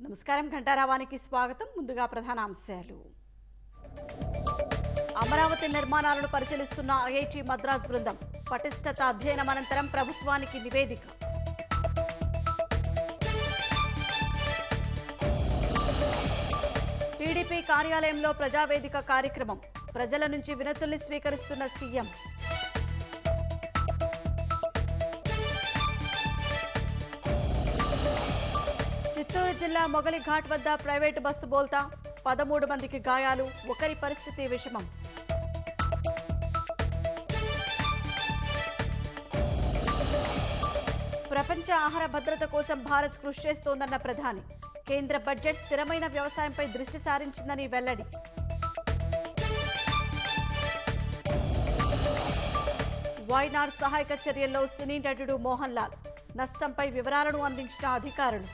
నమస్కారం. ఘంటారావానికి స్వాగతం. ముందుగా ప్రధాన అంశాలు. అమరావతి నిర్మాణాలను పరిశీలిస్తున్న ఐఐటి మద్రాస్ బృందం పటిష్టత అధ్యయనం అనంతరం ప్రభుత్వానికి నివేదిక. టీడీపీ కార్యాలయంలో ప్రజావేదిక కార్యక్రమం. ప్రజల నుంచి వినతుల్ని స్వీకరిస్తున్న సీఎం. చిత్తూరు జిల్లా మొగలిఘాట్ వద్ద ప్రైవేటు బస్సు బోల్తా 13 మందికి గాయాలు, ఒకరి పరిస్థితి విషమం. ప్రపంచ ఆహార భద్రత కోసం భారత్ కృషి చేస్తోందన్న ప్రధాని. కేంద్ర బడ్జెట్ స్థిరమైన వ్యవసాయంపై దృష్టి సారించిందని వెల్లడి. వైనాడ్ సహాయక చర్యల్లో సినీ నటుడు మోహన్ లాల్. నష్టంపై వివరాలను అందించిన అధికారులు.